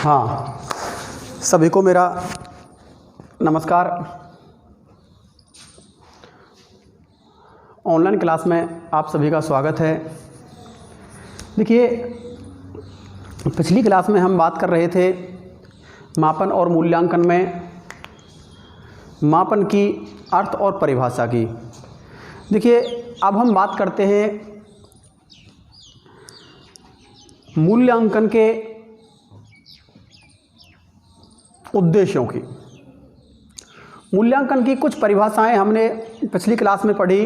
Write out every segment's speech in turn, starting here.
हाँ, सभी को मेरा नमस्कार। ऑनलाइन क्लास में आप सभी का स्वागत है। देखिए, पिछली क्लास में हम बात कर रहे थे मापन और मूल्यांकन में मापन की अर्थ और परिभाषा की। देखिए, अब हम बात करते हैं मूल्यांकन के उद्देश्यों की। मूल्यांकन की कुछ परिभाषाएं हमने पिछली क्लास में पढ़ी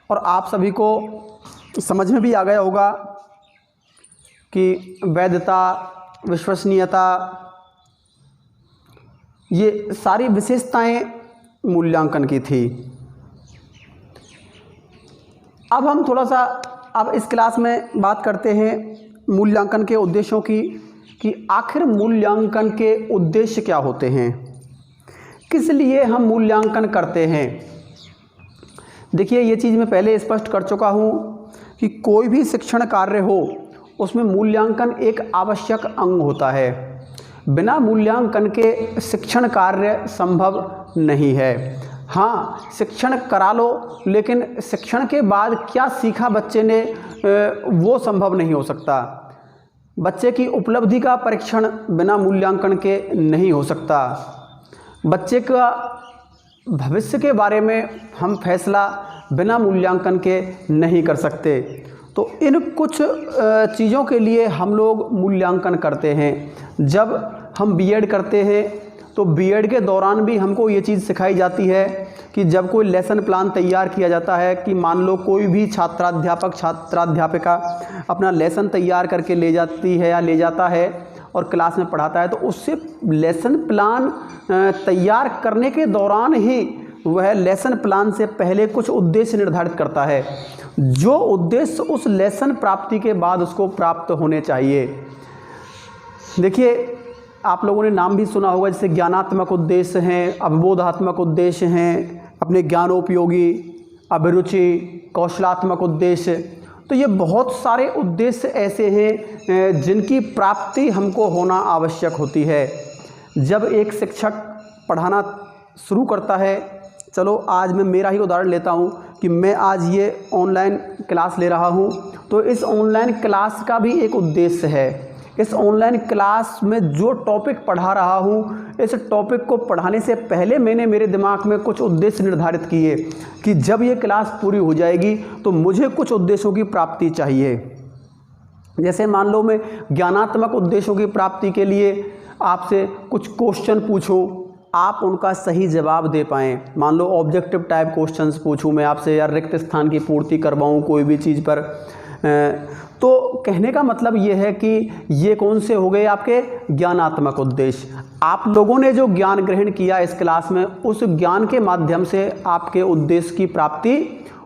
और आप सभी को समझ में भी आ गया होगा कि वैधता, विश्वसनीयता, ये सारी विशेषताएं मूल्यांकन की थी। अब हम थोड़ा सा इस क्लास में बात करते हैं मूल्यांकन के उद्देश्यों की कि आखिर मूल्यांकन के उद्देश्य क्या होते हैं, किस लिए हम मूल्यांकन करते हैं। देखिए, ये चीज़ मैं पहले स्पष्ट कर चुका हूँ कि कोई भी शिक्षण कार्य हो उसमें मूल्यांकन एक आवश्यक अंग होता है। बिना मूल्यांकन के शिक्षण कार्य संभव नहीं है। हाँ, शिक्षण करा लो, लेकिन शिक्षण के बाद क्या सीखा बच्चे ने वो संभव नहीं हो सकता। बच्चे की उपलब्धि का परीक्षण बिना मूल्यांकन के नहीं हो सकता। बच्चे का भविष्य के बारे में हम फैसला बिना मूल्यांकन के नहीं कर सकते। तो इन कुछ चीज़ों के लिए हम लोग मूल्यांकन करते हैं। जब हम बीएड करते हैं तो बीएड के दौरान भी हमको ये चीज़ सिखाई जाती है कि जब कोई लेसन प्लान तैयार किया जाता है कि मान लो कोई भी छात्राध्यापिका अपना लेसन तैयार करके ले जाती है या ले जाता है और क्लास में पढ़ाता है, तो उससे लेसन प्लान तैयार करने के दौरान ही वह लेसन प्लान से पहले कुछ उद्देश्य निर्धारित करता है, जो उद्देश्य उस लेसन प्राप्ति के बाद उसको प्राप्त होने चाहिए। देखिए, आप लोगों ने नाम भी सुना होगा, जैसे ज्ञानात्मक उद्देश्य हैं, अवबोधात्मक उद्देश्य हैं, अपने ज्ञानोपयोगी, अभिरुचि, कौशलात्मक उद्देश्य। तो ये बहुत सारे उद्देश्य ऐसे हैं जिनकी प्राप्ति हमको होना आवश्यक होती है। जब एक शिक्षक पढ़ाना शुरू करता है, चलो आज मैं मेरा ही उदाहरण लेता हूँ कि मैं आज ये ऑनलाइन क्लास ले रहा हूँ, तो इस ऑनलाइन क्लास का भी एक उद्देश्य है। इस ऑनलाइन क्लास में जो टॉपिक पढ़ा रहा हूँ, इस टॉपिक को पढ़ाने से पहले मैंने मेरे दिमाग में कुछ उद्देश्य निर्धारित किए कि जब ये क्लास पूरी हो जाएगी तो मुझे कुछ उद्देश्यों की प्राप्ति चाहिए। जैसे मान लो मैं ज्ञानात्मक उद्देश्यों की प्राप्ति के लिए आपसे कुछ क्वेश्चन पूछूं, आप उनका सही जवाब दे पाएँ। मान लो ऑब्जेक्टिव टाइप क्वेश्चंस पूछूं मैं आपसे, या रिक्त स्थान की पूर्ति करवाऊं कोई भी चीज़ पर, तो कहने का मतलब ये है कि ये कौन से हो गए आपके ज्ञानात्मक उद्देश्य। आप लोगों ने जो ज्ञान ग्रहण किया इस क्लास में, उस ज्ञान के माध्यम से आपके उद्देश्य की प्राप्ति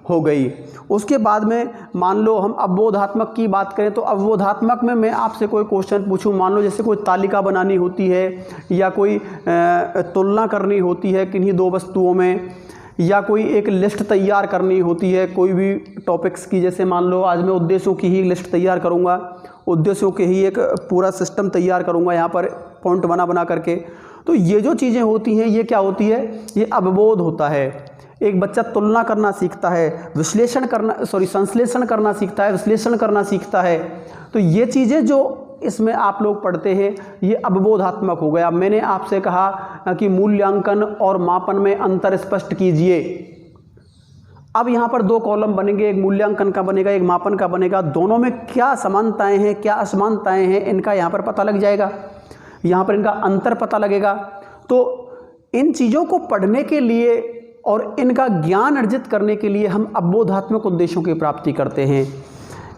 हो गई। उसके बाद में मान लो हम अवबोधात्मक की बात करें, तो अवबोधात्मक में मैं आपसे कोई क्वेश्चन पूछूं, मान लो जैसे कोई तालिका बनानी होती है या कोई तुलना करनी होती है किन्हीं दो वस्तुओं में, या कोई एक लिस्ट तैयार करनी होती है कोई भी टॉपिक्स की। जैसे मान लो आज मैं उद्देश्यों की ही लिस्ट तैयार करूंगा, उद्देश्यों के ही एक पूरा सिस्टम तैयार करूंगा यहाँ पर पॉइंट बना करके। तो ये जो चीज़ें होती हैं, ये क्या होती है, ये अवबोध होता है। एक बच्चा तुलना करना सीखता है, संश्लेषण करना सीखता है, विश्लेषण करना सीखता है। तो ये चीज़ें जो इसमें आप लोग पढ़ते हैं, ये अवबोधात्मक हो गया। मैंने आपसे कहा कि मूल्यांकन और मापन में अंतर स्पष्ट कीजिए। अब यहाँ पर दो कॉलम बनेंगे, एक मूल्यांकन का बनेगा, एक मापन का बनेगा। दोनों में क्या समानताएं हैं, क्या असमानताएं हैं, इनका यहाँ पर पता लग जाएगा, यहाँ पर इनका अंतर पता लगेगा। तो इन चीज़ों को पढ़ने के लिए और इनका ज्ञान अर्जित करने के लिए हम अवबोधात्मक उद्देश्यों की प्राप्ति करते हैं।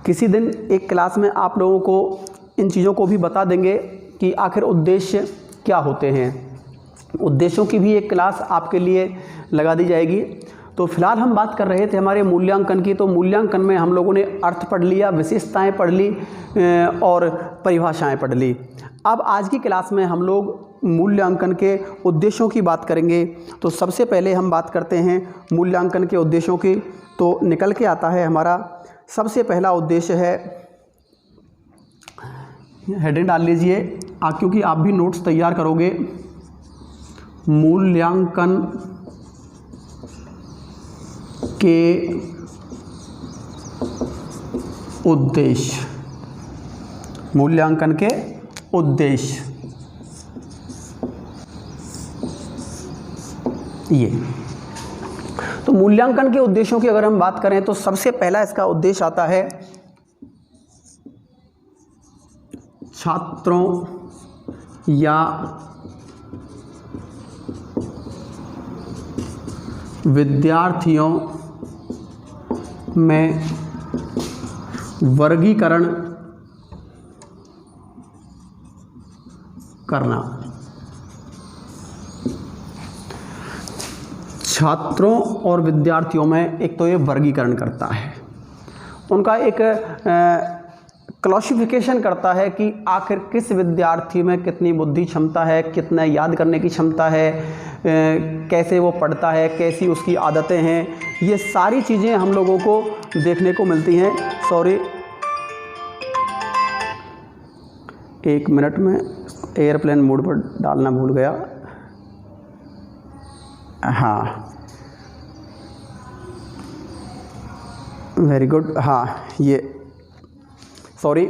किसी दिन एक क्लास में आप लोगों को इन चीज़ों को भी बता देंगे कि आखिर उद्देश्य क्या होते हैं। उद्देश्यों की भी एक क्लास आपके लिए लगा दी जाएगी। तो फिलहाल हम बात कर रहे थे हमारे मूल्यांकन की। तो मूल्यांकन में हम लोगों ने अर्थ पढ़ लिया, विशेषताएं पढ़ ली और परिभाषाएं पढ़ ली। अब आज की क्लास में हम लोग मूल्यांकन के उद्देश्यों की बात करेंगे। तो सबसे पहले हम बात करते हैं मूल्यांकन के उद्देश्यों की। तो निकल के आता है हमारा सबसे पहला उद्देश्य है, हेडिंग डाल लीजिए, क्योंकि आप भी नोट्स तैयार करोगे, मूल्यांकन के उद्देश्य, मूल्यांकन के उद्देश्य ये। तो मूल्यांकन के उद्देश्यों की अगर हम बात करें तो सबसे पहला इसका उद्देश्य आता है छात्रों या विद्यार्थियों में वर्गीकरण करना। छात्रों और विद्यार्थियों में एक तो ये वर्गीकरण करता है, उनका एक क्लासिफिकेशन करता है कि आखिर किस विद्यार्थी में कितनी बुद्धि क्षमता है, कितना याद करने की क्षमता है, कैसे वो पढ़ता है, कैसी उसकी आदतें हैं, ये सारी चीज़ें हम लोगों को देखने को मिलती हैं। सॉरी, एक मिनट में एयरप्लेन मोड पर डालना भूल गया। हाँ, वेरी गुड। हाँ, ये सॉरी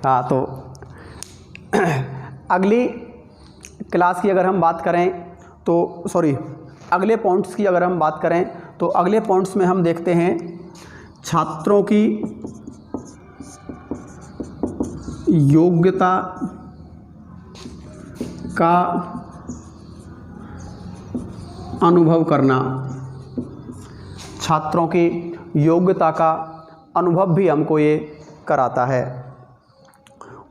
हाँ, तो अगली क्लास की अगर हम बात करें तो सॉरी अगले पॉइंट्स की अगर हम बात करें तो अगले पॉइंट्स में हम देखते हैं छात्रों की योग्यता का अनुभव करना। छात्रों की योग्यता का अनुभव भी हमको ये कराता है।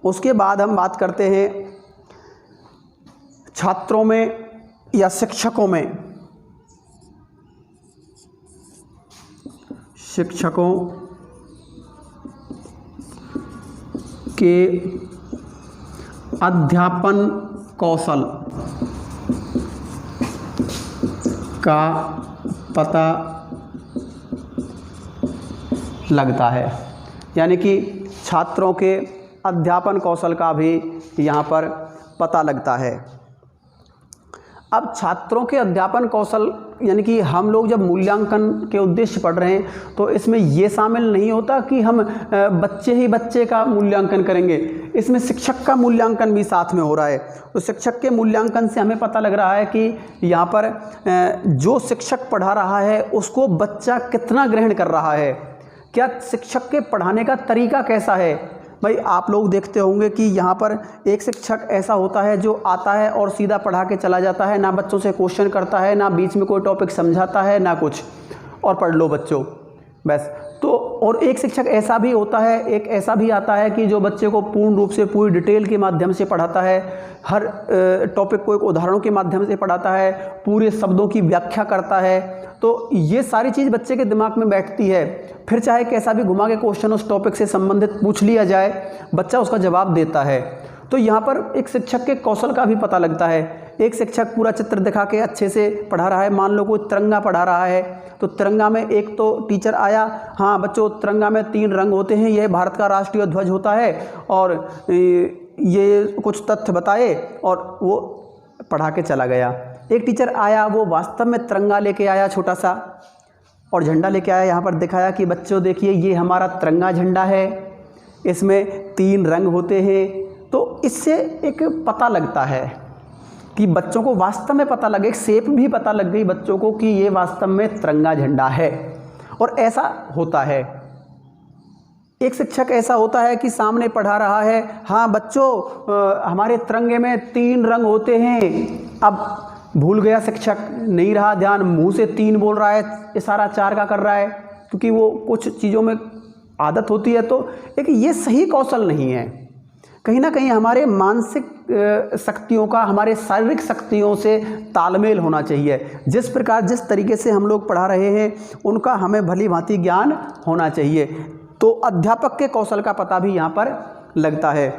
उसके बाद हम बात करते हैं छात्रों में या शिक्षकों में, शिक्षकों के अध्यापन कौशल का पता लगता है। यानी कि छात्रों के अध्यापन कौशल का भी यहाँ पर पता लगता है। अब छात्रों के अध्यापन कौशल यानी कि हम लोग जब मूल्यांकन के उद्देश्य पढ़ रहे हैं तो इसमें ये शामिल नहीं होता कि हम बच्चे ही बच्चे का मूल्यांकन करेंगे, इसमें शिक्षक का मूल्यांकन भी साथ में हो रहा है। तो शिक्षक के मूल्यांकन से हमें पता लग रहा है कि यहाँ पर जो शिक्षक पढ़ा रहा है उसको बच्चा कितना ग्रहण कर रहा है, क्या शिक्षक के पढ़ाने का तरीका कैसा है। भाई आप लोग देखते होंगे कि यहाँ पर एक शिक्षक ऐसा होता है जो आता है और सीधा पढ़ा के चला जाता है, ना बच्चों से क्वेश्चन करता है, ना बीच में कोई टॉपिक समझाता है, ना कुछ, और पढ़ लो बच्चों बस। तो और एक शिक्षक ऐसा भी होता है, एक ऐसा भी आता है कि जो बच्चे को पूर्ण रूप से पूरी डिटेल के माध्यम से पढ़ाता है, हर टॉपिक को एक उदाहरणों के माध्यम से पढ़ाता है, पूरे शब्दों की व्याख्या करता है। तो ये सारी चीज़ बच्चे के दिमाग में बैठती है, फिर चाहे कैसा भी घुमा के क्वेश्चन उस टॉपिक से संबंधित पूछ लिया जाए, बच्चा उसका जवाब देता है। तो यहाँ पर एक शिक्षक के कौशल का भी पता लगता है। एक शिक्षक पूरा चित्र दिखा के अच्छे से पढ़ा रहा है, मान लो कोई तिरंगा पढ़ा रहा है, तो तिरंगा में एक तो टीचर आया, हाँ बच्चों तिरंगा में 3 रंग होते हैं, यह भारत का राष्ट्रीय ध्वज होता है, और ये कुछ तथ्य बताए और वो पढ़ा के चला गया। एक टीचर आया, वो वास्तव में तिरंगा लेके आया छोटा सा और झंडा लेके आया, यहाँ पर दिखाया कि बच्चों देखिए ये हमारा तिरंगा झंडा है, इसमें 3 रंग होते हैं। तो इससे एक पता लगता है कि बच्चों को वास्तव में पता लगे, शेप भी पता लग गई बच्चों को कि ये वास्तव में तिरंगा झंडा है। और ऐसा होता है, एक शिक्षक ऐसा होता है कि सामने पढ़ा रहा है, हाँ बच्चों हमारे तिरंगे में 3 रंग होते हैं। अब भूल गया शिक्षक, नहीं रहा ध्यान, मुंह से 3 बोल रहा है, इशारा 4 का कर रहा है, क्योंकि वो कुछ चीज़ों में आदत होती है। तो एक ये सही कौशल नहीं है। कहीं ना कहीं हमारे मानसिक शक्तियों का हमारे शारीरिक शक्तियों से तालमेल होना चाहिए। जिस प्रकार जिस तरीके से हम लोग पढ़ा रहे हैं उनका हमें भली भांति ज्ञान होना चाहिए। तो अध्यापक के कौशल का पता भी यहाँ पर लगता है।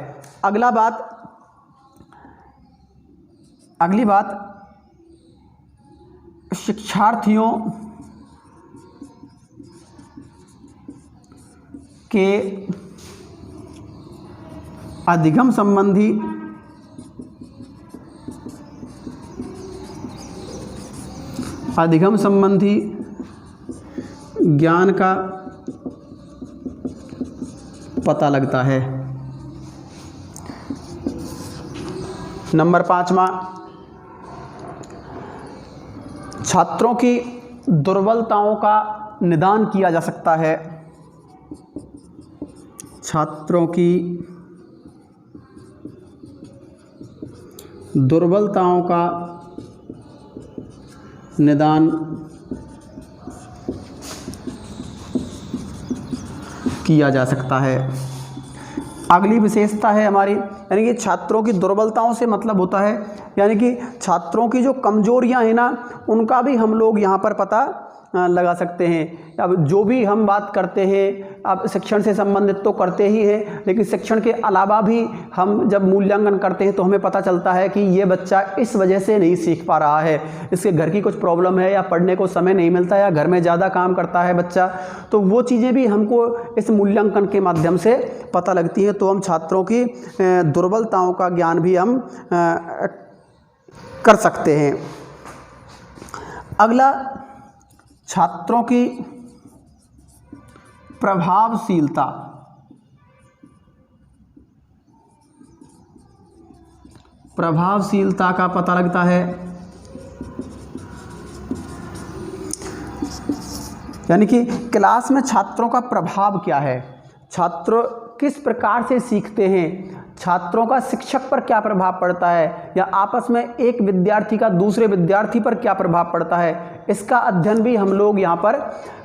अगली बात शिक्षार्थियों के अधिगम संबंधी ज्ञान का पता लगता है। नंबर 5वां, छात्रों की दुर्बलताओं का निदान किया जा सकता है। छात्रों की दुर्बलताओं का निदान किया जा सकता है। अगली विशेषता है हमारी, यानी कि छात्रों की दुर्बलताओं से मतलब होता है यानी कि छात्रों की जो कमजोरियां हैं ना, उनका भी हम लोग यहाँ पर पता लगा सकते हैं। अब जो भी हम बात करते हैं, अब शिक्षण से संबंधित तो करते ही हैं, लेकिन शिक्षण के अलावा भी हम जब मूल्यांकन करते हैं तो हमें पता चलता है कि ये बच्चा इस वजह से नहीं सीख पा रहा है, इसके घर की कुछ प्रॉब्लम है, या पढ़ने को समय नहीं मिलता, या घर में ज़्यादा काम करता है बच्चा, तो वो चीज़ें भी हमको इस मूल्यांकन के माध्यम से पता लगती हैं। तो हम छात्रों की दुर्बलताओं का ज्ञान भी हम कर सकते हैं। अगला, छात्रों की प्रभावशीलता। प्रभावशीलता का पता लगता है, यानी कि क्लास में छात्रों का प्रभाव क्या है, छात्र किस प्रकार से सीखते हैं, छात्रों का शिक्षक पर क्या प्रभाव पड़ता है, या आपस में एक विद्यार्थी का दूसरे विद्यार्थी पर क्या प्रभाव पड़ता है, इसका अध्ययन भी हम लोग यहाँ पर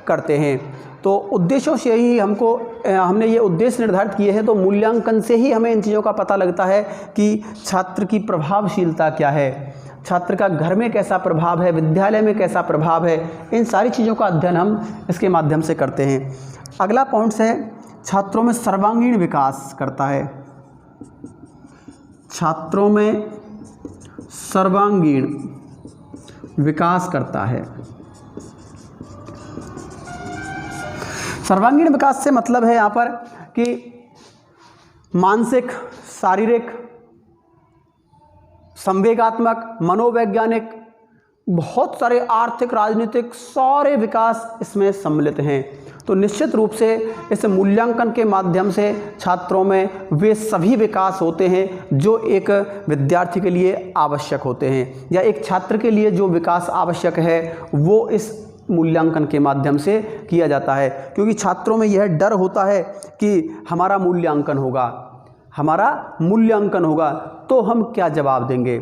करते हैं। तो उद्देश्यों से ही हमने ये उद्देश्य निर्धारित किए हैं। तो मूल्यांकन से ही हमें इन चीज़ों का पता लगता है कि छात्र की प्रभावशीलता क्या है, छात्र का घर में कैसा प्रभाव है, विद्यालय में कैसा प्रभाव है, इन सारी चीज़ों का अध्ययन हम इसके माध्यम से करते हैं। अगला पॉइंट्स है, छात्रों में सर्वांगीण विकास करता है। छात्रों में सर्वांगीण विकास करता है। सर्वांगीण विकास से मतलब है यहाँ पर कि मानसिक, शारीरिक, संवेगात्मक, मनोवैज्ञानिक, बहुत सारे आर्थिक, राजनीतिक सारे विकास इसमें सम्मिलित हैं। तो निश्चित रूप से इस मूल्यांकन के माध्यम से छात्रों में वे सभी विकास होते हैं जो एक विद्यार्थी के लिए आवश्यक होते हैं, या एक छात्र के लिए जो विकास आवश्यक है वो इस मूल्यांकन के माध्यम से किया जाता है। क्योंकि छात्रों में यह डर होता है कि हमारा मूल्यांकन होगा तो हम क्या जवाब देंगे,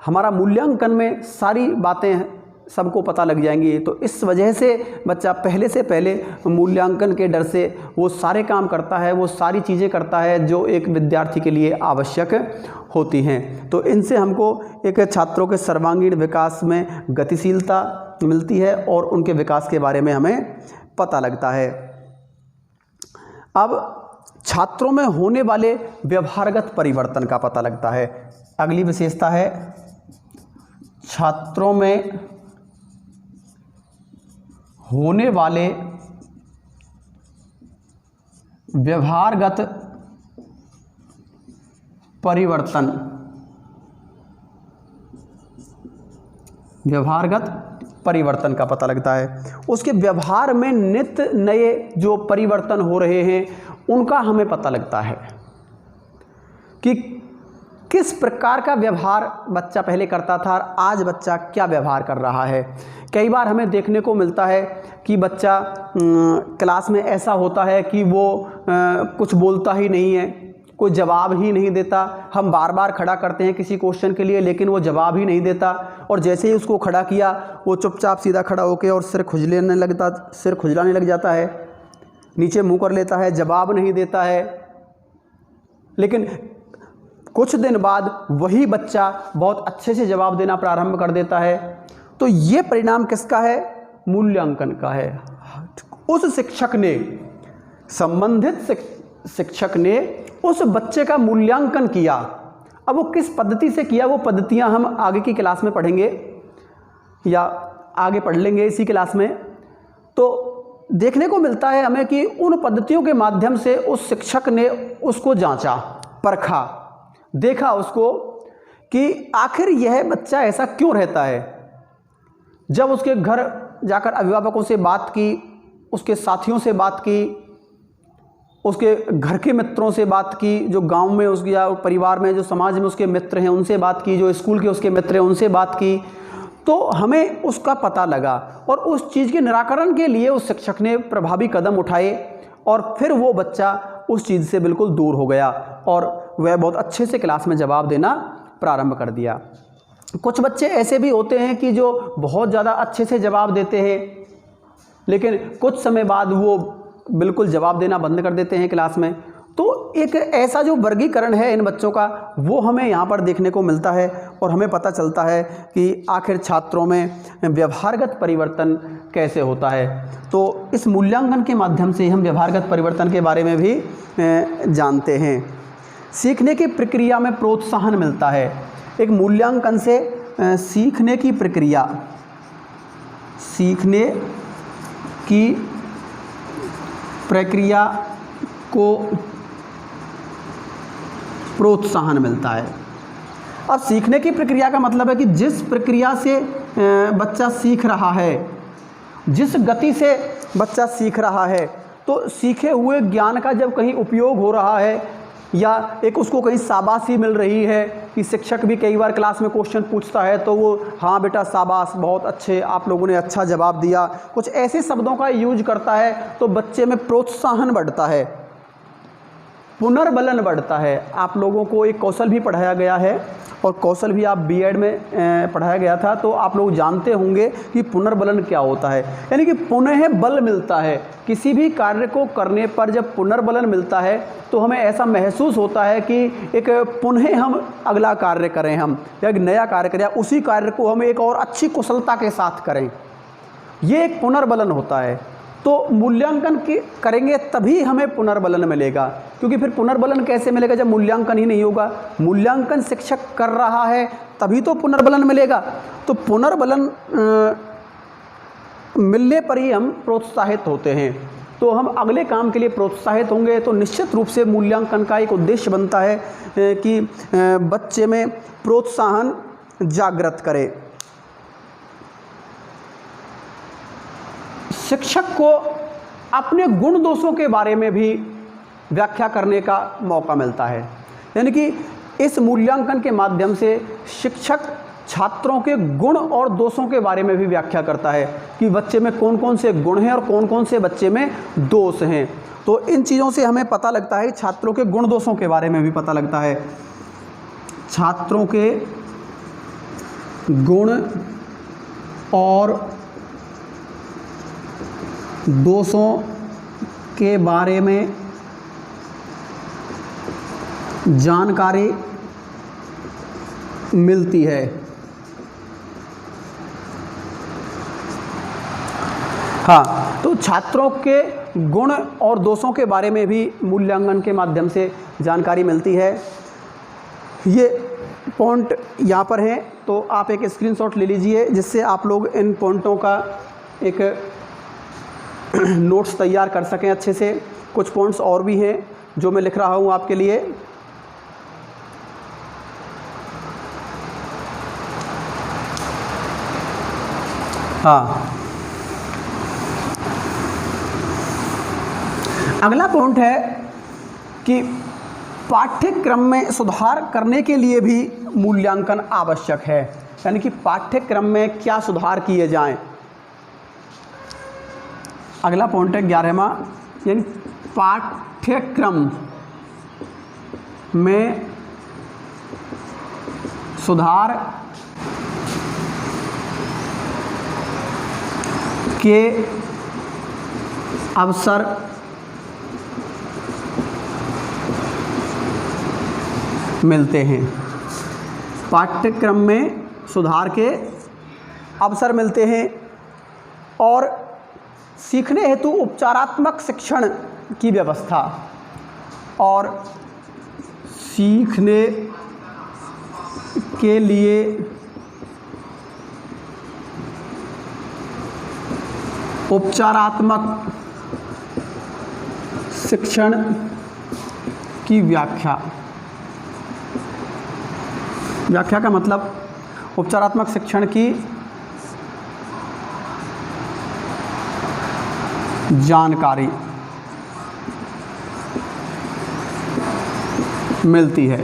हमारा मूल्यांकन में सारी बातें सबको पता लग जाएंगी। तो इस वजह से बच्चा पहले से पहले मूल्यांकन के डर से वो सारे काम करता है, वो सारी चीज़ें करता है जो एक विद्यार्थी के लिए आवश्यक होती हैं। तो इनसे हमको एक छात्रों के सर्वांगीण विकास में गतिशीलता मिलती है और उनके विकास के बारे में हमें पता लगता है। अब छात्रों में होने वाले व्यवहारगत परिवर्तन का पता लगता है। अगली विशेषता है, छात्रों में होने वाले व्यवहारगत परिवर्तन का पता लगता है। उसके व्यवहार में नित्य नए जो परिवर्तन हो रहे हैं उनका हमें पता लगता है कि किस प्रकार का व्यवहार बच्चा पहले करता था और आज बच्चा क्या व्यवहार कर रहा है। कई बार हमें देखने को मिलता है कि बच्चा क्लास में ऐसा होता है कि वो कुछ बोलता ही नहीं है, कोई जवाब ही नहीं देता। हम बार बार खड़ा करते हैं किसी क्वेश्चन के लिए लेकिन वो जवाब ही नहीं देता, और जैसे ही उसको खड़ा किया वो चुपचाप सीधा खड़ा होकर और सिर खुजलाने लग जाता है, नीचे मुंह कर लेता है, जवाब नहीं देता है। लेकिन कुछ दिन बाद वही बच्चा बहुत अच्छे से जवाब देना प्रारंभ कर देता है। तो ये परिणाम किसका है? मूल्यांकन का है। उस शिक्षक ने, संबंधित शिक्षक ने उस बच्चे का मूल्यांकन किया। अब वो किस पद्धति से किया, वो पद्धतियां हम आगे की क्लास में पढ़ेंगे या आगे पढ़ लेंगे इसी क्लास में। तो देखने को मिलता है हमें कि उन पद्धतियों के माध्यम से उस शिक्षक ने उसको जांचा, परखा, देखा उसको कि आखिर यह बच्चा ऐसा क्यों रहता है। जब उसके घर जाकर अभिभावकों से बात की, उसके साथियों से बात की, उसके घर के मित्रों से बात की, जो गांव में उसके या परिवार में जो समाज में उसके मित्र हैं उनसे बात की, जो स्कूल के उसके मित्र हैं उनसे बात की, तो हमें उसका पता लगा और उस चीज़ के निराकरण के लिए उस शिक्षक ने प्रभावी कदम उठाए और फिर वो बच्चा उस चीज़ से बिल्कुल दूर हो गया और वह बहुत अच्छे से क्लास में जवाब देना प्रारंभ कर दिया। कुछ बच्चे ऐसे भी होते हैं कि जो बहुत ज़्यादा अच्छे से जवाब देते हैं, लेकिन कुछ समय बाद वो बिल्कुल जवाब देना बंद कर देते हैं क्लास में। तो एक ऐसा जो वर्गीकरण है इन बच्चों का, वो हमें यहाँ पर देखने को मिलता है और हमें पता चलता है कि आखिर छात्रों में व्यवहारगत परिवर्तन कैसे होता है। तो इस मूल्यांकन के माध्यम से हम व्यवहारगत परिवर्तन के बारे में भी जानते हैं। सीखने की प्रक्रिया में प्रोत्साहन मिलता है। एक मूल्यांकन से सीखने की प्रक्रिया को प्रोत्साहन मिलता है। अब सीखने की प्रक्रिया का मतलब है कि जिस प्रक्रिया से बच्चा सीख रहा है, जिस गति से बच्चा सीख रहा है, तो सीखे हुए ज्ञान का जब कहीं उपयोग हो रहा है या एक उसको कहीं शाबाशी मिल रही है कि शिक्षक भी कई बार क्लास में क्वेश्चन पूछता है तो वो हाँ बेटा शाबाश, बहुत अच्छे, आप लोगों ने अच्छा जवाब दिया, कुछ ऐसे शब्दों का यूज करता है तो बच्चे में प्रोत्साहन बढ़ता है, पुनर्बलन बढ़ता है। आप लोगों को एक कौशल भी पढ़ाया गया है और कौशल भी आप बीएड में पढ़ाया गया था, तो आप लोग जानते होंगे कि पुनर्बलन क्या होता है। यानी कि पुनः बल मिलता है। किसी भी कार्य को करने पर जब पुनर्बलन मिलता है तो हमें ऐसा महसूस होता है कि एक पुनः हम अगला कार्य करें, हम या एक नया कार्य करें, उसी कार्य को हम एक और अच्छी कुशलता के साथ करें, ये एक पुनर्बलन होता है। तो मूल्यांकन करेंगे तभी हमें पुनर्बलन मिलेगा, क्योंकि फिर पुनर्बलन कैसे मिलेगा जब मूल्यांकन ही नहीं होगा। मूल्यांकन शिक्षक कर रहा है तभी तो पुनर्बलन मिलेगा। तो पुनर्बलन मिलने पर ही हम प्रोत्साहित होते हैं, तो हम अगले काम के लिए प्रोत्साहित होंगे। तो निश्चित रूप से मूल्यांकन का एक उद्देश्य बनता है कि बच्चे में प्रोत्साहन जागृत करे। शिक्षक को अपने गुण दोषों के बारे में भी व्याख्या करने का मौका मिलता है। यानी कि इस मूल्यांकन के माध्यम से शिक्षक छात्रों के गुण और दोषों के बारे में भी व्याख्या करता है कि बच्चे में कौन कौन से गुण हैं और कौन कौन से बच्चे में दोष हैं। तो इन चीज़ों से हमें पता लगता है, छात्रों के गुण दोषों के बारे में भी पता लगता है। छात्रों के गुण और दोषों के बारे में जानकारी मिलती है। हाँ, तो छात्रों के गुण और दोषों के बारे में भी मूल्यांकन के माध्यम से जानकारी मिलती है। ये पॉइंट यहाँ पर हैं, तो आप एक स्क्रीनशॉट ले लीजिए जिससे आप लोग इन पॉइंटों का एक नोट्स तैयार कर सकें अच्छे से। कुछ पॉइंट्स और भी हैं जो मैं लिख रहा हूँ आपके लिए। हाँ, अगला पॉइंट है कि पाठ्यक्रम में सुधार करने के लिए भी मूल्यांकन आवश्यक है। यानी कि पाठ्यक्रम में क्या सुधार किए जाएं। अगला पॉइंट है 11वां, यानी पाठ्यक्रम में सुधार के अवसर मिलते हैं। पाठ्यक्रम में सुधार के अवसर मिलते हैं और सीखने हेतु उपचारात्मक शिक्षण की व्यवस्था और सीखने के लिए उपचारात्मक शिक्षण की व्याख्या। व्याख्या का मतलब उपचारात्मक शिक्षण की जानकारी मिलती है।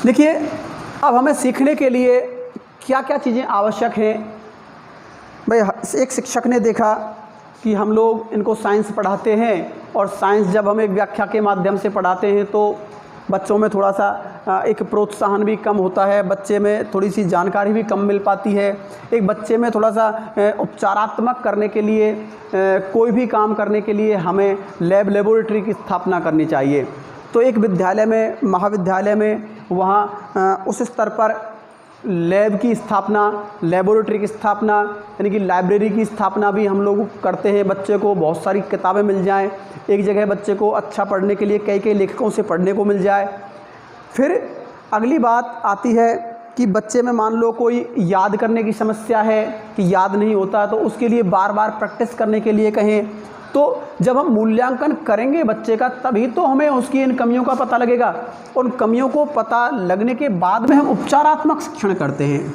देखिए, अब हमें सीखने के लिए क्या क्या चीज़ें आवश्यक हैं। भाई, एक शिक्षक ने देखा कि हम लोग इनको साइंस पढ़ाते हैं और साइंस जब हम एक व्याख्या के माध्यम से पढ़ाते हैं तो बच्चों में थोड़ा सा एक प्रोत्साहन भी कम होता है, बच्चे में थोड़ी सी जानकारी भी कम मिल पाती है। एक बच्चे में थोड़ा सा उपचारात्मक करने के लिए, कोई भी काम करने के लिए हमें लेबोरेटरी की स्थापना करनी चाहिए। तो एक विद्यालय में, महाविद्यालय में, वहाँ उस स्तर पर लैब की स्थापना, लेबोरेटरी की स्थापना, यानी कि लाइब्रेरी की स्थापना भी हम लोग करते हैं। बच्चे को बहुत सारी किताबें मिल जाएं, एक जगह बच्चे को अच्छा पढ़ने के लिए कई लेखकों से पढ़ने को मिल जाए। फिर अगली बात आती है कि बच्चे में मान लो कोई याद करने की समस्या है कि याद नहीं होता, तो उसके लिए बार बार प्रैक्टिस करने के लिए कहें। तो जब हम मूल्यांकन करेंगे बच्चे का, तभी तो हमें उसकी इन कमियों का पता लगेगा। उन कमियों को पता लगने के बाद में हम उपचारात्मक शिक्षण करते हैं।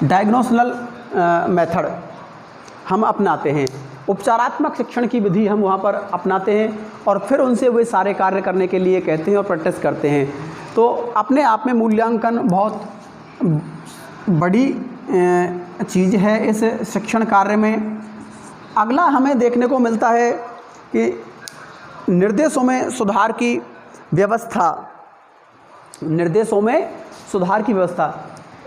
डायग्नोस्टिकल मेथड हम अपनाते हैं, उपचारात्मक शिक्षण की विधि हम वहाँ पर अपनाते हैं और फिर उनसे वे सारे कार्य करने के लिए कहते हैं और प्रैक्टिस करते हैं। तो अपने आप में मूल्यांकन बहुत बड़ी चीज़ है इस शिक्षण कार्य में। अगला हमें देखने को मिलता है कि निर्देशों में सुधार की व्यवस्था। निर्देशों में सुधार की व्यवस्था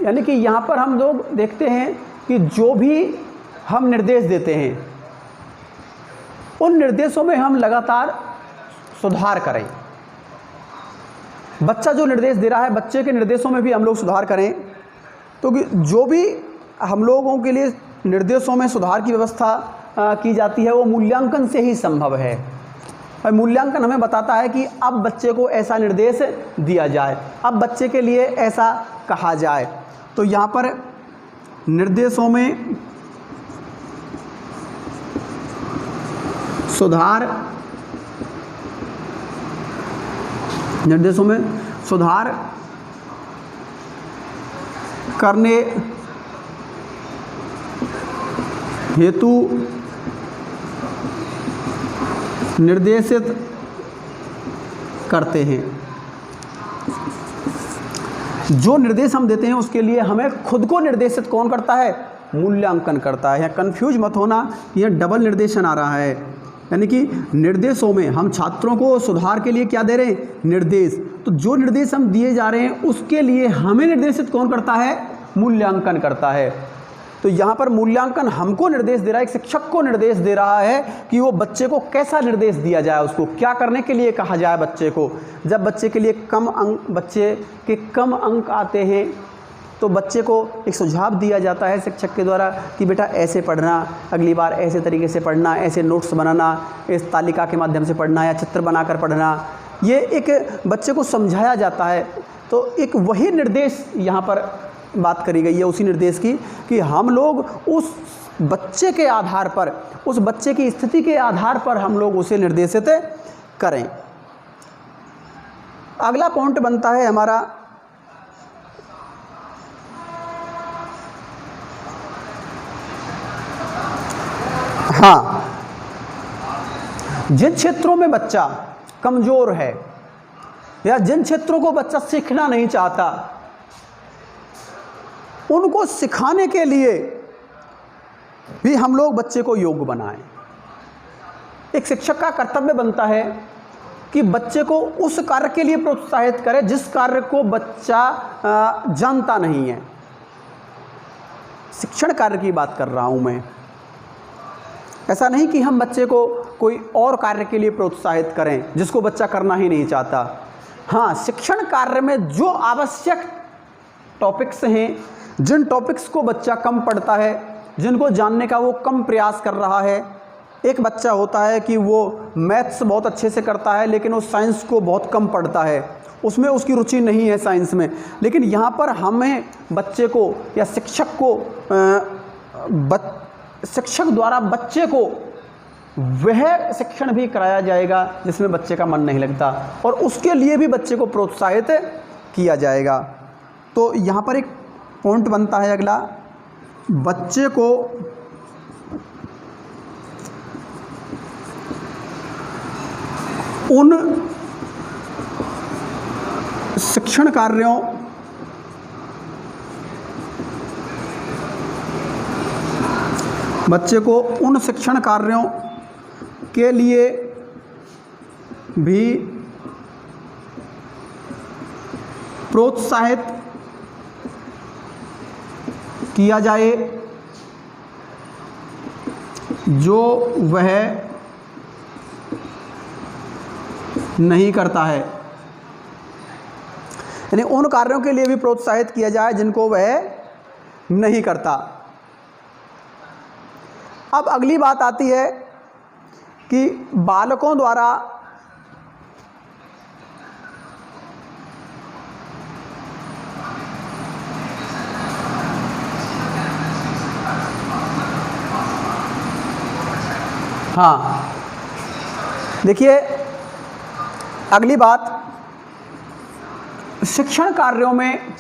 यानी कि यहाँ पर हम लोग देखते हैं कि जो भी हम निर्देश देते हैं उन निर्देशों में हम लगातार सुधार करें। बच्चा जो निर्देश दे रहा है, बच्चे के निर्देशों में भी हम लोग सुधार करें। तो जो भी हम लोगों के लिए निर्देशों में सुधार की व्यवस्था की जाती है वो मूल्यांकन से ही संभव है। और मूल्यांकन हमें बताता है कि अब बच्चे को ऐसा निर्देश दिया जाए, अब बच्चे के लिए ऐसा कहा जाए। तो यहाँ पर निर्देशों में सुधार, निर्देशों में सुधार करने हेतु निर्देशित करते हैं। जो निर्देश हम देते हैं उसके लिए हमें खुद को निर्देशित कौन करता है? मूल्यांकन करता है। यहाँ कन्फ्यूज मत होना, यह डबल निर्देशन आ रहा है। यानी कि निर्देशों में हम छात्रों को सुधार के लिए क्या दे रहे हैं? निर्देश। तो जो निर्देश हम दिए जा रहे हैं उसके लिए हमें निर्देशित कौन करता है? मूल्यांकन करता है। तो यहाँ पर मूल्यांकन हमको निर्देश दे रहा है, एक शिक्षक को निर्देश दे रहा है कि वो बच्चे को कैसा निर्देश दिया जाए, उसको क्या करने के लिए कहा जाए बच्चे को। जब बच्चे के लिए बच्चे के कम अंक आते हैं तो बच्चे को एक सुझाव दिया जाता है शिक्षक के द्वारा कि बेटा ऐसे पढ़ना, अगली बार ऐसे तरीके से पढ़ना, ऐसे नोट्स बनाना, इस तालिका के माध्यम से पढ़ना या चित्र बनाकर पढ़ना। ये एक बच्चे को समझाया जाता है। तो एक वही निर्देश यहाँ पर बात करी गई है, उसी निर्देश की, कि हम लोग उस बच्चे के आधार पर, उस बच्चे की स्थिति के आधार पर हम लोग उसे निर्देशित करें। अगला पॉइंट बनता है हमारा जिन क्षेत्रों में बच्चा कमज़ोर है या जिन क्षेत्रों को बच्चा सीखना नहीं चाहता, उनको सिखाने के लिए भी हम लोग बच्चे को योग्य बनाएं। एक शिक्षक का कर्तव्य बनता है कि बच्चे को उस कार्य के लिए प्रोत्साहित करे जिस कार्य को बच्चा जानता नहीं है। शिक्षण कार्य की बात कर रहा हूँ मैं। ऐसा नहीं कि हम बच्चे को कोई और कार्य के लिए प्रोत्साहित करें जिसको बच्चा करना ही नहीं चाहता। हाँ, शिक्षण कार्य में जो आवश्यक टॉपिक्स हैं, जिन टॉपिक्स को बच्चा कम पढ़ता है, जिनको जानने का वो कम प्रयास कर रहा है। एक बच्चा होता है कि वो मैथ्स बहुत अच्छे से करता है लेकिन वो साइंस को बहुत कम पढ़ता है, उसमें उसकी रुचि नहीं है साइंस में। लेकिन यहाँ पर हमें बच्चे को या शिक्षक को शिक्षक द्वारा बच्चे को वह शिक्षण भी कराया जाएगा जिसमें बच्चे का मन नहीं लगता, और उसके लिए भी बच्चे को प्रोत्साहित किया जाएगा। तो यहाँ पर एक पॉइंट बनता है अगला, बच्चे को उन शिक्षण कार्यों के लिए भी प्रोत्साहित किया जाए जो वह नहीं करता है। यानी उन कार्यों के लिए भी प्रोत्साहित किया जाए जिनको वह नहीं करता। अब अगली बात आती है कि बालकों द्वारा देखिए अगली बात, शिक्षण कार्यों में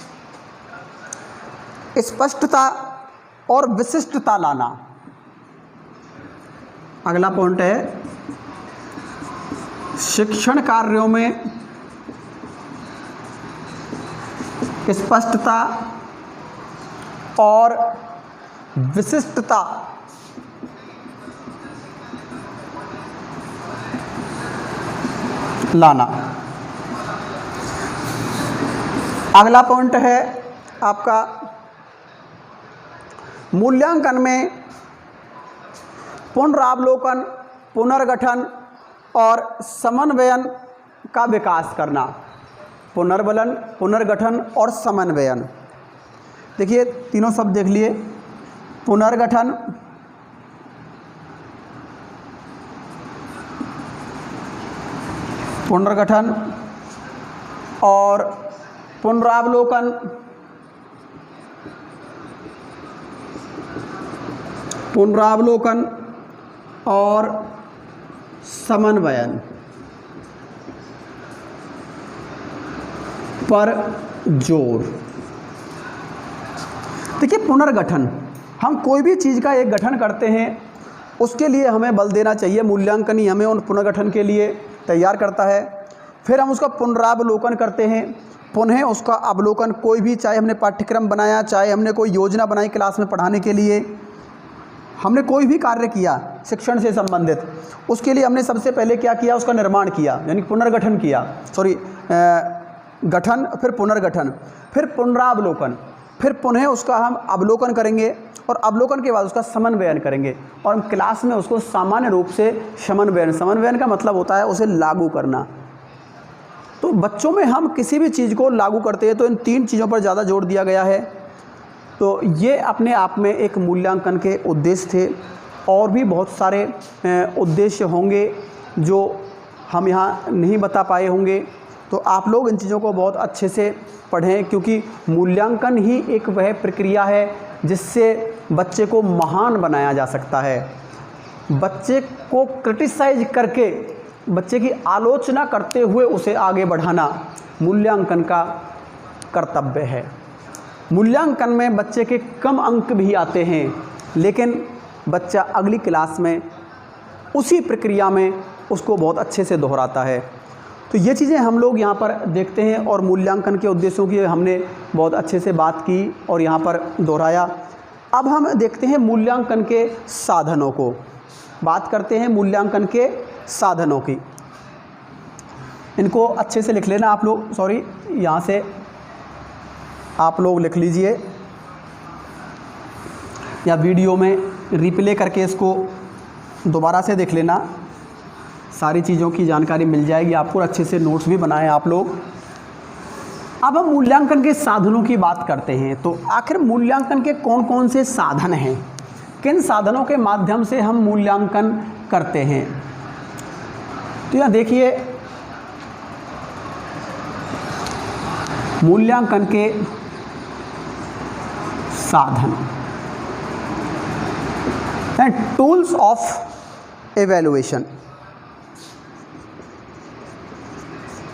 स्पष्टता और विशिष्टता लाना। अगला पॉइंट है, शिक्षण कार्यों में स्पष्टता और विशिष्टता लाना। अगला पॉइंट है आपका, मूल्यांकन में पुनरावलोकन, पुनर्गठन और समन्वयन का विकास करना। पुनर्गठन और समन्वयन, देखिए तीनों शब्द देख लिए, पुनर्गठन, और पुनरावलोकन, और समन्वयन पर जोर। देखिए पुनर्गठन, हम कोई भी चीज़ का एक गठन करते हैं उसके लिए हमें बल देना चाहिए। मूल्यांकन ही हमें उन पुनर्गठन के लिए तैयार करता है। फिर हम उसका पुनरावलोकन करते हैं, पुनः उसका अवलोकन। कोई भी, चाहे हमने पाठ्यक्रम बनाया, चाहे हमने कोई योजना बनाई क्लास में पढ़ाने के लिए, हमने कोई भी कार्य किया शिक्षण से संबंधित, उसके लिए हमने सबसे पहले क्या किया, उसका निर्माण किया, यानी पुनर्गठन किया, गठन, फिर पुनर्गठन, फिर पुनरावलोकन, फिर पुनः उसका हम अवलोकन करेंगे, और अवलोकन के बाद उसका समन्वयन करेंगे, और हम क्लास में उसको सामान्य रूप से समन्वयन का मतलब होता है उसे लागू करना। तो बच्चों में हम किसी भी चीज़ को लागू करते हैं तो इन तीन चीज़ों पर ज़्यादा जोर दिया गया है। तो ये अपने आप में एक मूल्यांकन के उद्देश्य थे, और भी बहुत सारे उद्देश्य होंगे जो हम यहाँ नहीं बता पाए होंगे। तो आप लोग इन चीज़ों को बहुत अच्छे से पढ़ें, क्योंकि मूल्यांकन ही एक वह प्रक्रिया है जिससे बच्चे को महान बनाया जा सकता है। बच्चे को क्रिटिसाइज करके, बच्चे की आलोचना करते हुए उसे आगे बढ़ाना मूल्यांकन का कर्तव्य है। मूल्यांकन में बच्चे के कम अंक भी आते हैं, लेकिन बच्चा अगली क्लास में उसी प्रक्रिया में उसको बहुत अच्छे से दोहराता है। तो ये चीज़ें हम लोग यहाँ पर देखते हैं, और मूल्यांकन के उद्देश्यों की हमने बहुत अच्छे से बात की और यहाँ पर दोहराया। अब हम देखते हैं मूल्यांकन के साधनों को, बात करते हैं मूल्यांकन के साधनों की। इनको अच्छे से लिख लेना आप लोग, यहाँ से आप लोग लिख लीजिए, या वीडियो में रिप्ले करके इसको दोबारा से देख लेना, सारी चीज़ों की जानकारी मिल जाएगी आपको। अच्छे से नोट्स भी बनाएं आप लोग। अब हम मूल्यांकन के साधनों की बात करते हैं। तो आखिर मूल्यांकन के कौन कौन से साधन हैं, किन साधनों के माध्यम से हम मूल्यांकन करते हैं? तो यहाँ देखिए, मूल्यांकन के साधन, tools of evaluation,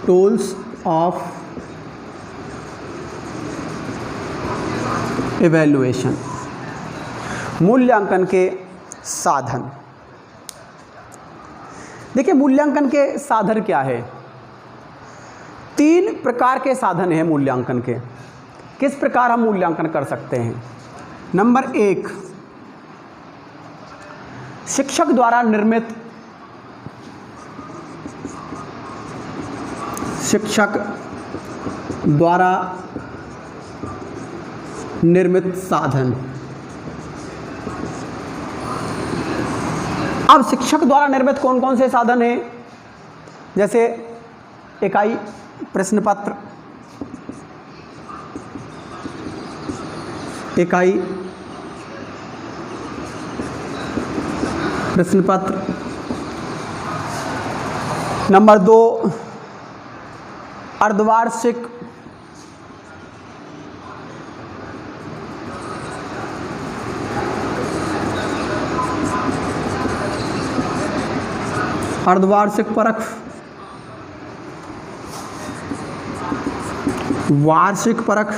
tools of evaluation, मूल्यांकन के साधन। देखिए मूल्यांकन के साधन क्या है? 3 प्रकार के साधन हैं मूल्यांकन के। किस प्रकार हम मूल्यांकन कर सकते हैं? नंबर 1, शिक्षक द्वारा निर्मित साधन। अब शिक्षक द्वारा निर्मित कौन कौन से साधन हैं? जैसे इकाई प्रश्न पत्र, इकाई प्रश्न पत्र। नंबर 2, अर्धवार्षिक परख, वार्षिक परख,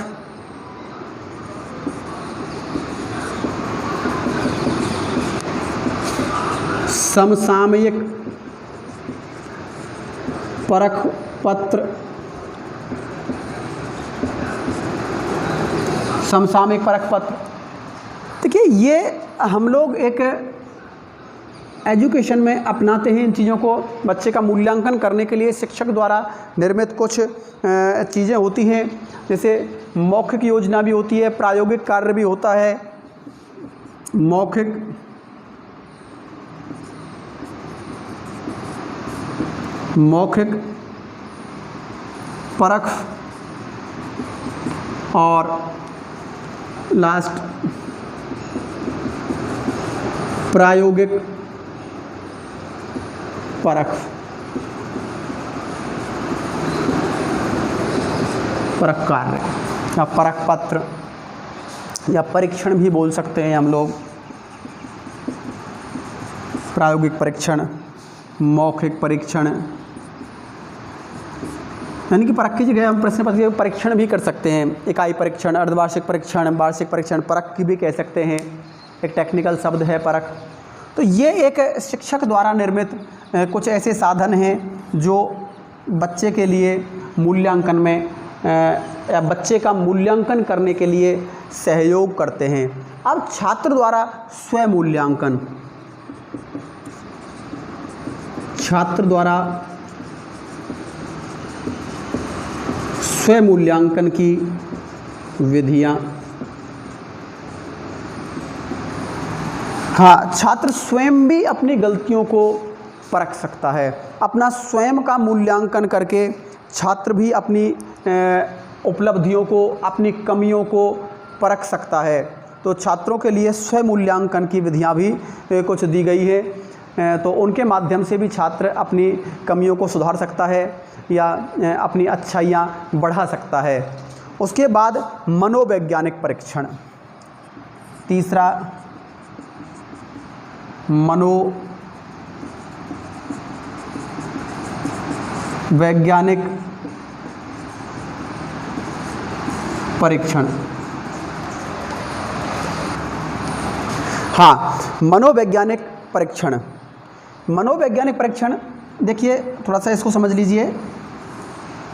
समसामयिक परख पत्र, समसामयिक परख पत्र। देखिए ये हम लोग एक एजुकेशन में अपनाते हैं इन चीज़ों को। बच्चे का मूल्यांकन करने के लिए शिक्षक द्वारा निर्मित कुछ चीज़ें होती हैं, जैसे मौखिक योजना भी होती है, प्रायोगिक कार्य भी होता है। मौखिक परख और लास्ट प्रायोगिक परख कार्य या परख पत्र या परीक्षण भी बोल सकते हैं हम लोग। प्रायोगिक परीक्षण, मौखिक परीक्षण, यानी कि परख की जगह हम प्रश्न पत्र परीक्षण भी कर सकते हैं। इकाई परीक्षण, अर्धवार्षिक परीक्षण, वार्षिक परीक्षण, परख की भी कह सकते हैं। एक टेक्निकल शब्द है परख। तो ये एक शिक्षक द्वारा निर्मित कुछ ऐसे साधन हैं जो बच्चे के लिए मूल्यांकन में या बच्चे का मूल्यांकन करने के लिए सहयोग करते हैं। अब छात्र द्वारा स्वयं मूल्यांकन, छात्र द्वारा स्वयं मूल्यांकन की विधियां। हाँ, छात्र स्वयं भी अपनी गलतियों को परख सकता है। अपना स्वयं का मूल्यांकन करके छात्र भी अपनी उपलब्धियों को, अपनी कमियों को परख सकता है। तो छात्रों के लिए स्वयं मूल्यांकन की विधियां भी कुछ दी गई है। तो उनके माध्यम से भी छात्र अपनी कमियों को सुधार सकता है या अपनी अच्छाइयाँ बढ़ा सकता है। उसके बाद मनोवैज्ञानिक परीक्षण। तीसरा मनोवैज्ञानिक परीक्षण। हाँ, मनोवैज्ञानिक परीक्षण। मनोवैज्ञानिक परीक्षण देखिए, थोड़ा सा इसको समझ लीजिए।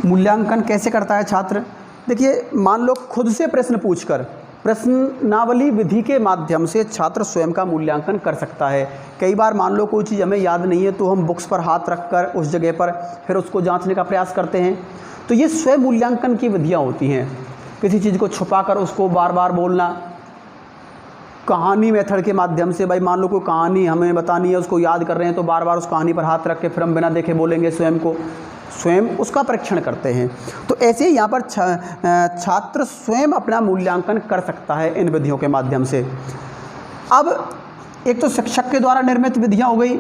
मूल्यांकन कैसे करता है छात्र? देखिए, मान लो खुद से प्रश्न पूछकर, प्रश्नावली विधि के माध्यम से छात्र स्वयं का मूल्यांकन कर सकता है। कई बार मान लो कोई चीज़ हमें याद नहीं है तो हम बुक्स पर हाथ रखकर उस जगह पर फिर उसको जांचने का प्रयास करते हैं। तो ये स्वयं मूल्यांकन की विधियाँ होती हैं। किसी चीज़ को छुपाकर उसको बार बार बोलना, कहानी मेथड के माध्यम से, भाई मान लो कोई कहानी हमें बतानी है, उसको याद कर रहे हैं तो बार बार उस कहानी पर हाथ रख के फिर हम बिना देखे बोलेंगे, स्वयं उसका परीक्षण करते हैं। तो ऐसे ही यहाँ पर छात्र स्वयं अपना मूल्यांकन कर सकता है इन विधियों के माध्यम से। अब एक तो शिक्षक के द्वारा निर्मित विधियाँ हो गई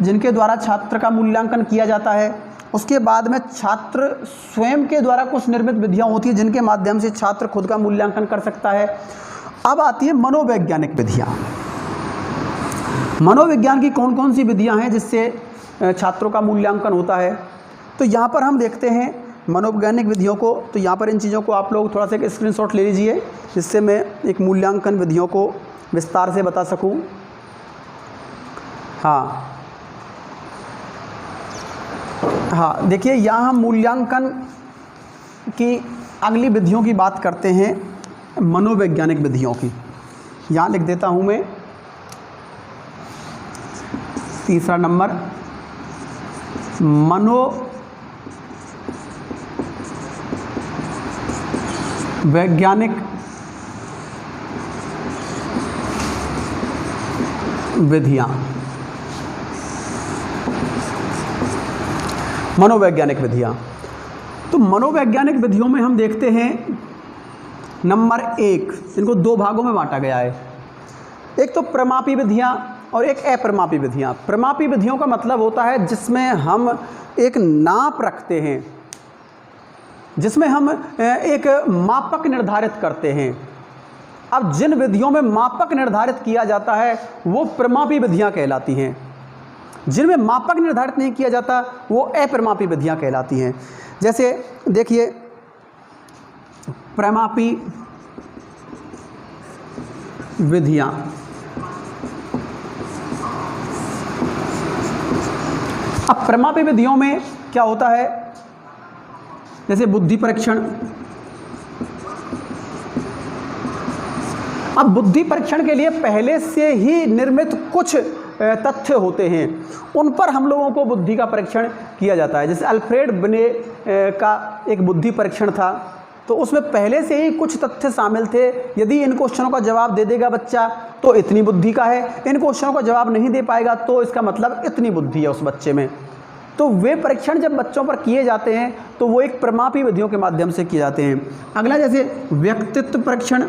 जिनके द्वारा छात्र का मूल्यांकन किया जाता है। उसके बाद में छात्र स्वयं के द्वारा कुछ निर्मित विधियाँ होती हैं जिनके माध्यम से छात्र खुद का मूल्यांकन कर सकता है। अब आती है मनोवैज्ञानिक विधियाँ। मनोविज्ञान की कौन कौन सी विधियां हैं जिससे छात्रों का मूल्यांकन होता है? तो यहाँ पर हम देखते हैं मनोवैज्ञानिक विधियों को। तो यहाँ पर इन चीज़ों को आप लोग थोड़ा सा एक स्क्रीनशॉट ले लीजिए, जिससे मैं एक मूल्यांकन विधियों को विस्तार से बता सकूँ। हाँ, देखिए यहाँ हम मूल्यांकन की अगली विधियों की बात करते हैं, मनोवैज्ञानिक विधियों की। यहाँ लिख देता हूँ मैं तीसरा नंबर, मनोवैज्ञानिक विधियाँ। मनोवैज्ञानिक विधियाँ, तो मनोवैज्ञानिक विधियों में हम देखते हैं नंबर 1, इनको 2 भागों में बांटा गया है। एक तो प्रमापी विधियाँ और एक अप्रमापी विधियाँ। प्रमापी विधियों का मतलब होता है जिसमें हम एक नाप रखते हैं, जिसमें हम एक मापक निर्धारित करते हैं। अब जिन विधियों में मापक निर्धारित किया जाता है वो प्रमापी विधियाँ कहलाती हैं, जिनमें मापक निर्धारित नहीं किया जाता वो अप्रमापी विधियाँ कहलाती हैं। जैसे देखिए, प्रमापी विधियाँ, अब प्रमापी विधियों में क्या होता है, जैसे बुद्धि परीक्षण। अब बुद्धि परीक्षण के लिए पहले से ही निर्मित कुछ तथ्य होते हैं, उन पर हम लोगों को बुद्धि का परीक्षण किया जाता है। जैसे अल्फ्रेड बिने का एक बुद्धि परीक्षण था, तो उसमें पहले से ही कुछ तथ्य शामिल थे। यदि इन क्वेश्चनों का जवाब दे देगा बच्चा तो इतनी बुद्धि का है, इन क्वेश्चनों का जवाब नहीं दे पाएगा तो इसका मतलब इतनी बुद्धि है उस बच्चे में। तो वे परीक्षण जब बच्चों पर किए जाते हैं तो वो एक प्रमापी विधियों के माध्यम से किए जाते हैं। अगला जैसे व्यक्तित्व परीक्षण,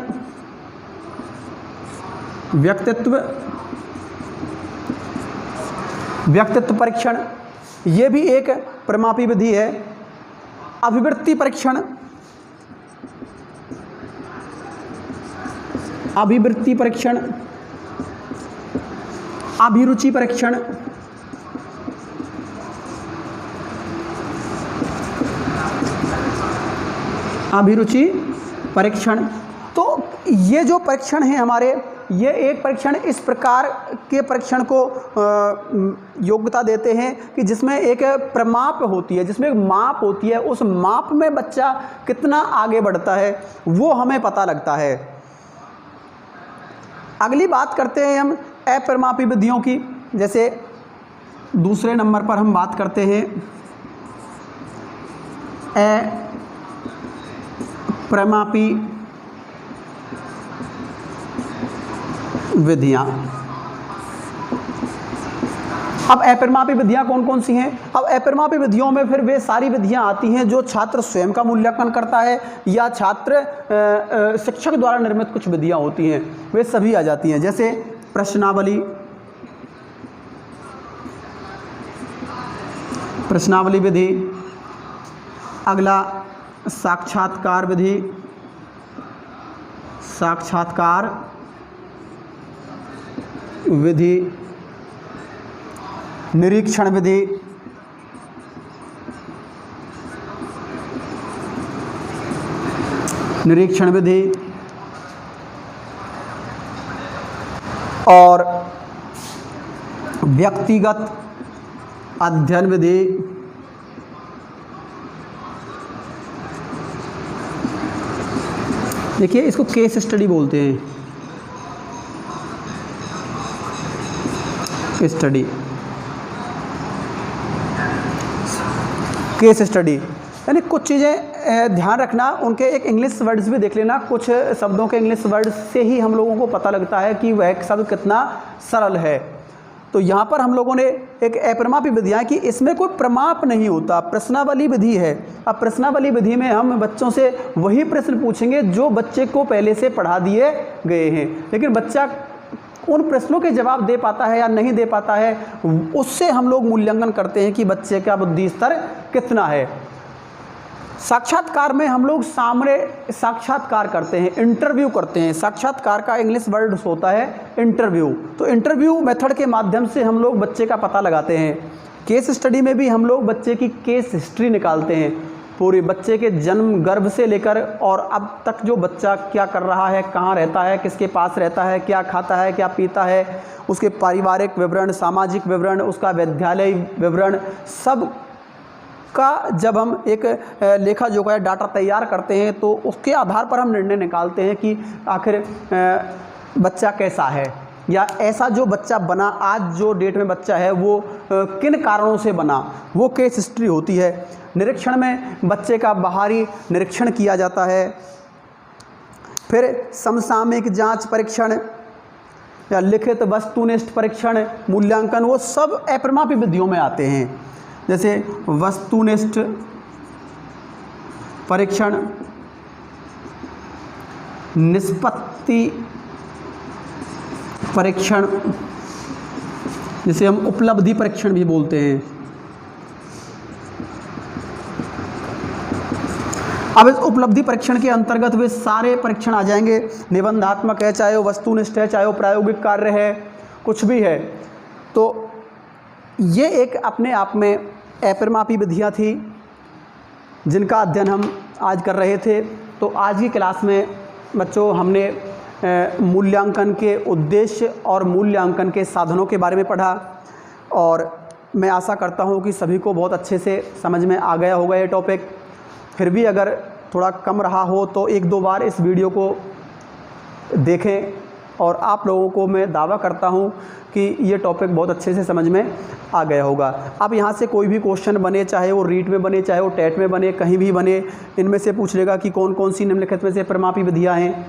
व्यक्तित्व परीक्षण ये भी एक प्रमापी विधि है। अभिवृत्ति परीक्षण, अभिवृत्ति परीक्षण, अभिरुचि परीक्षण, अभिरुचि परीक्षण। तो ये जो परीक्षण हैं हमारे, ये एक परीक्षण इस प्रकार के परीक्षण को योग्यता देते हैं कि जिसमें एक प्रमाप होती है, जिसमें एक माप होती है, उस माप में बच्चा कितना आगे बढ़ता है वो हमें पता लगता है। अगली बात करते हैं हम अप्रमापी विधियों की। जैसे दूसरे नंबर पर हम बात करते हैं अप्रमापी विधियाँ। अब अप्रमापी विधियाँ कौन कौन सी हैं? अब अप्रमापी विधियों में फिर वे सारी विधियाँ आती हैं जो छात्र स्वयं का मूल्यांकन करता है या छात्र शिक्षक द्वारा निर्मित कुछ विधियाँ होती हैं, वे सभी आ जाती हैं। जैसे प्रश्नावली, प्रश्नावली विधि। अगला साक्षात्कार विधि, साक्षात्कार विधि। निरीक्षण विधि, निरीक्षण विधि। और व्यक्तिगत अध्ययन विधि। देखिए इसको केस स्टडी बोलते हैं, स्टडी, केस स्टडी। यानी कुछ चीज़ें ध्यान रखना, उनके एक इंग्लिश वर्ड्स भी देख लेना। कुछ शब्दों के इंग्लिश वर्ड्स से ही हम लोगों को पता लगता है कि वह शब्द कितना सरल है। तो यहाँ पर हम लोगों ने एक अप्रमापी विधियाँ की, इसमें कोई प्रमाप नहीं होता, प्रश्नावली विधि है। अब प्रश्नावली विधि में हम बच्चों से वही प्रश्न पूछेंगे जो बच्चे को पहले से पढ़ा दिए गए हैं, लेकिन बच्चा उन प्रश्नों के जवाब दे पाता है या नहीं दे पाता है, उससे हम लोग मूल्यांकन करते हैं कि बच्चे का बुद्धि स्तर कितना है। साक्षात्कार में हम लोग सामने साक्षात्कार करते हैं, इंटरव्यू करते हैं। साक्षात्कार का इंग्लिश वर्ड होता है इंटरव्यू। तो इंटरव्यू मेथड के माध्यम से हम लोग बच्चे का पता लगाते हैं। केस स्टडी में भी हम लोग बच्चे की केस हिस्ट्री निकालते हैं, पूरी बच्चे के जन्म गर्भ से लेकर और अब तक जो बच्चा क्या कर रहा है, कहाँ रहता है, किसके पास रहता है, क्या खाता है, क्या पीता है, उसके पारिवारिक विवरण, सामाजिक विवरण, उसका विद्यालय विवरण, सब का जब हम एक लेखा जोखा डाटा तैयार करते हैं तो उसके आधार पर हम निर्णय निकालते हैं कि आखिर बच्चा कैसा है, या ऐसा जो बच्चा बना, आज जो डेट में बच्चा है वो किन कारणों से बना, वो केस हिस्ट्री होती है। निरीक्षण में बच्चे का बाहरी निरीक्षण किया जाता है। फिर समसामयिक जांच परीक्षण या लिखित वस्तुनिष्ठ परीक्षण, मूल्यांकन, वो सब अपरिमापी विधियों में आते हैं। जैसे वस्तुनिष्ठ परीक्षण, निष्पत्ति परीक्षण, जिसे हम उपलब्धि परीक्षण भी बोलते हैं। अब इस उपलब्धि परीक्षण के अंतर्गत वे सारे परीक्षण आ जाएंगे, निबंधात्मक है, चाहे वो वस्तुनिष्ठ है, चाहे वो प्रायोगिक कार्य है, कुछ भी है। तो ये एक अपने आप में अपरिमापी विधियाँ थी जिनका अध्ययन हम आज कर रहे थे। तो आज की क्लास में बच्चों हमने मूल्यांकन के उद्देश्य और मूल्यांकन के साधनों के बारे में पढ़ा, और मैं आशा करता हूँ कि सभी को बहुत अच्छे से समझ में आ गया होगा ये टॉपिक। फिर भी अगर थोड़ा कम रहा हो तो एक दो बार इस वीडियो को देखें, और आप लोगों को मैं दावा करता हूँ कि ये टॉपिक बहुत अच्छे से समझ में आ गया होगा। अब यहाँ से कोई भी क्वेश्चन बने, चाहे वो रीट में बने, चाहे वो टेट में बने, कहीं भी बने, इनमें से पूछ लेगा कि कौन कौन सी निम्नलिखित में से परिमापी विधियाँ हैं,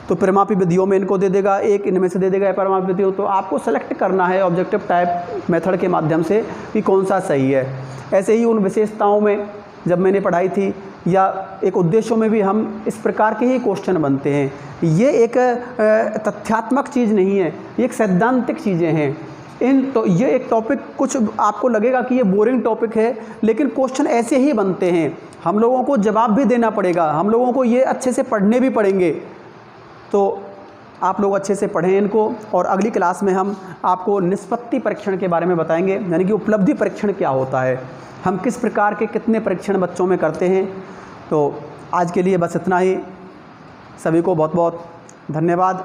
तो परिमापी विधियों में इनको दे देगा, एक इनमें से दे देगा परिमापी विधियों। तो आपको सेलेक्ट करना है ऑब्जेक्टिव टाइप मेथड के माध्यम से कि कौन सा सही है। ऐसे ही उन विशेषताओं में जब मैंने पढ़ाई थी, या एक उद्देश्यों में भी हम इस प्रकार के ही क्वेश्चन बनते हैं। ये एक तथ्यात्मक चीज़ नहीं है, ये एक सैद्धांतिक चीज़ें हैं। तो ये एक टॉपिक कुछ आपको लगेगा कि ये बोरिंग टॉपिक है, लेकिन क्वेश्चन ऐसे ही बनते हैं। हम लोगों को जवाब भी देना पड़ेगा, हम लोगों को ये अच्छे से पढ़ने भी पड़ेंगे। तो आप लोग अच्छे से पढ़ें इनको, और अगली क्लास में हम आपको निष्पत्ति परीक्षण के बारे में बताएंगे, यानी कि उपलब्धि परीक्षण क्या होता है, हम किस प्रकार के कितने परीक्षण बच्चों में करते हैं। तो आज के लिए बस इतना ही। सभी को बहुत बहुत धन्यवाद।